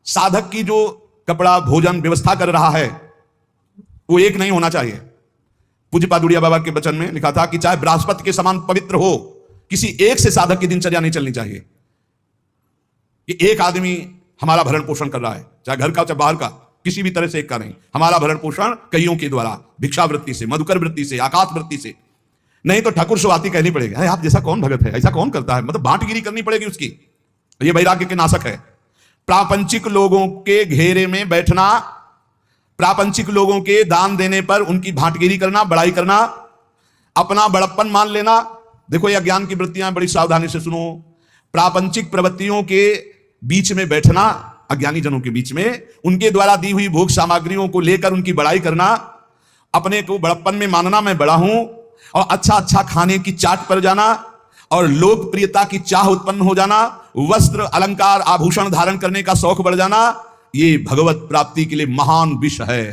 साधक की जो कपड़ा भोजन व्यवस्था कर रहा है वो एक नहीं होना चाहिए। पूज्य पादुड़िया बाबा के वचन में लिखा था कि चाहे बृहस्पति के समान पवित्र हो, किसी एक से साधक की दिनचर्या नहीं चलनी चाहिए कि एक आदमी हमारा भरण पोषण कर रहा है, चाहे घर का चाहे बाहर का, किसी भी तरह से एक का नहीं। हमारा भरण पोषण कईयों के द्वारा, भिक्षावृत्ति से, मधुकर वृत्ति से, आकाश वृत्ति से, नहीं तो ठाकुर सुवाती कहनी पड़ेगी। अरे आप जैसा कौन भगत है, ऐसा कौन करता है, मतलब बांटगिरी करनी पड़ेगी उसकी। ये वैराग्य के नाशक है। प्रापंचिक लोगों के घेरे में बैठना, प्रापंचिक लोगों के दान देने पर उनकी भांटगिरी करना, बड़ाई करना, अपना बड़प्पन मान लेना। देखो ये अज्ञान की वृत्तियां, बड़ी सावधानी से सुनो। प्रापंचिक प्रवृत्तियों के बीच में बैठना, अज्ञानी जनों के बीच में, उनके द्वारा दी हुई भोग सामग्रियों को लेकर उनकी बड़ाई करना, अपने को बड़प्पन में मानना मैं बड़ा हूं, और अच्छा अच्छा खाने की चाट पर जाना, और लोकप्रियता की चाह उत्पन्न हो जाना, वस्त्र अलंकार आभूषण धारण करने का शौक बढ़ जाना, ये भगवत प्राप्ति के लिए महान विष है।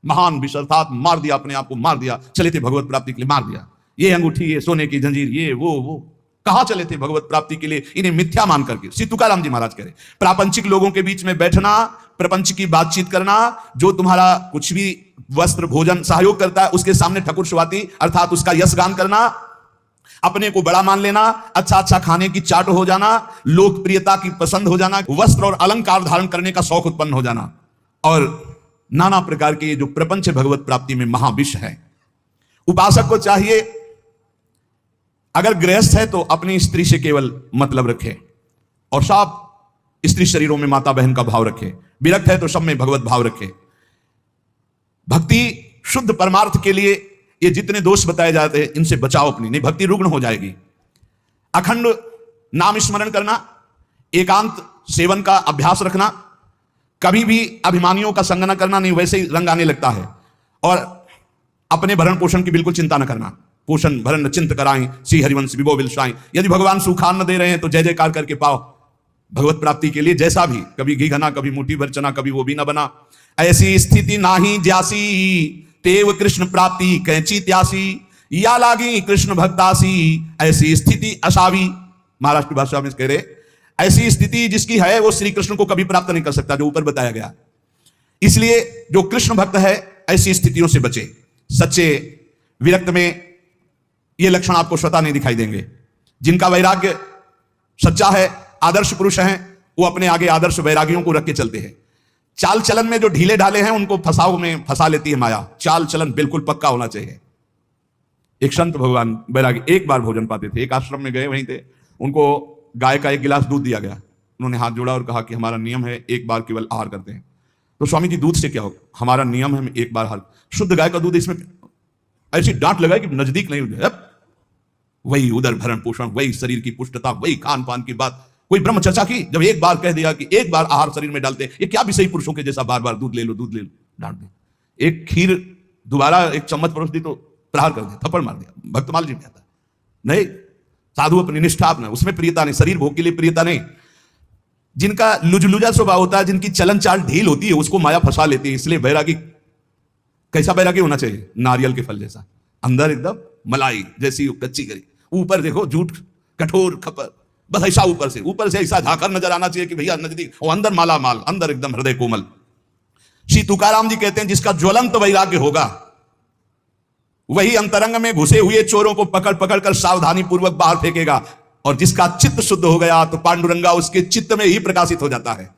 महान विष अर्थात मार दिया, अपने आप को मार दिया। चले थे भगवत प्राप्ति के लिए, मार दिया। ये अंगूठी, ये सोने की जंजीर, ये वो कहां चले थे भगवत प्राप्ति के लिए, इन्हें मिथ्या मान करके। श्री तुकाराम जी महाराज कह रहे, प्रापंचिक लोगों के बीच में बैठना, प्रपंच की बातचीत करना, जो तुम्हारा कुछ भी वस्त्र भोजन सहयोग करता है उसके सामने ठकुर सुवाती अर्थात उसका यशगान करना, अपने को बड़ा मान लेना, अच्छा अच्छा खाने की चाट हो जाना, लोकप्रियता की पसंद हो जाना, वस्त्र और अलंकार धारण करने का शौक उत्पन्न हो जाना, और नाना प्रकार के जो प्रपंच भगवत प्राप्ति में महाविष है। उपासक को चाहिए, अगर गृहस्थ है तो अपनी स्त्री से केवल मतलब रखे और सब स्त्री शरीरों में माता बहन का भाव रखे। विरक्त है तो सब में भगवत भाव रखे। भक्ति शुद्ध परमार्थ के लिए ये जितने दोष बताए जाते हैं इनसे बचाओ अपनी, नहीं भक्ति रुग्ण हो जाएगी। अखंड नाम स्मरण करना, एकांत सेवन का अभ्यास रखना, कभी भी अभिमानियों का संग न करना, नहीं वैसे ही रंग आने लगता है। और अपने भरण पोषण की बिल्कुल चिंता न करना। पोषण भरण चिंत कराएं, श्री हरिवंश विभो विलसाएं। यदि भगवान सुखान न दे रहे हैं तो जय जयकार करके पाओ भगवत प्राप्ति के लिए। जैसा भी, कभी घी घना, कभी मुट्ठी भर चना, कभी वो भी न बना। ऐसी स्थिति नाही ज्यासी, तेव कृष्ण प्राप्ति कैची त्यासी, या लागी कृष्ण भक्तासी, ऐसी स्थिति असावी। महाराष्ट्र भाषा में कह रहे, ऐसी स्थिति जिसकी है वो श्री कृष्ण को कभी प्राप्त नहीं कर सकता, जो ऊपर बताया गया। इसलिए जो कृष्ण भक्त है ऐसी स्थितियों से बचे। सच्चे विरक्त में ये लक्षण आपको स्वतः नहीं दिखाई देंगे। जिनका वैराग्य सच्चा है, आदर्श पुरुष हैं, वो अपने आगे आदर्श वैरागियों को रख के चलते हैं। चाल चलन में जो ढीले ढाले हैं उनको फसाव में फंसा लेती है माया। चाल चलन बिल्कुल पक्का होना चाहिए। एक संत भगवान वैरागी एक बार भोजन पाते थे, एक आश्रम में गए, वहीं थे, उनको गाय का एक गिलास दूध दिया गया। उन्होंने हाथ जोड़ा और कहा कि हमारा नियम है एक बार केवल आहार करते हैं। तो स्वामी जी दूध से क्या होगा, हमारा नियम है एक बार आहार, शुद्ध गाय का दूध, इसमें ऐसी डांट लगाई कि नजदीक नहीं हो। वही उधर भरण पोषण, वही शरीर की पुष्टता, वही खान पान की बात, कोई ब्रह्म चर्चा की। जब एक बार कह दिया कि एक बार आहार शरीर में डालते, ये क्या विषय पुरुषों के जैसा बार बार दूध ले लो दूध ले लो, डांट दे। एक खीर दोबारा एक चम्मच परोस दी तो प्रहार कर दिया, थप्पड़ मार दिया। भक्तमाल जी में आता नहीं, साधु अपनी निष्ठा अपना, उसमें प्रियता नहीं, शरीर भोग के लिए प्रियता नहीं। जिनका लुजलुजा स्वभाव होता है, जिनकी चलन चाल ढील होती है, उसको माया फंसा लेती है। इसलिए बैरागी कैसा बैरागी होना चाहिए, नारियल के फल जैसा, अंदर एकदम मलाई जैसी कच्ची करी, ऊपर देखो झूठ कठोर खपर, बस ऐसा ऊपर से ऐसा झाकर नजर आना चाहिए कि भैया नजदीक, और अंदर माला माल, अंदर एकदम हृदय कोमल। श्री तुकाराम जी कहते हैं जिसका ज्वलंत वैराग्य होगा वही अंतरंग में घुसे हुए चोरों को पकड़ पकड़ कर सावधानी पूर्वक बाहर फेंकेगा, और जिसका चित्त शुद्ध हो गया तो पांडुरंगा उसके चित्त में ही प्रकाशित हो जाता है।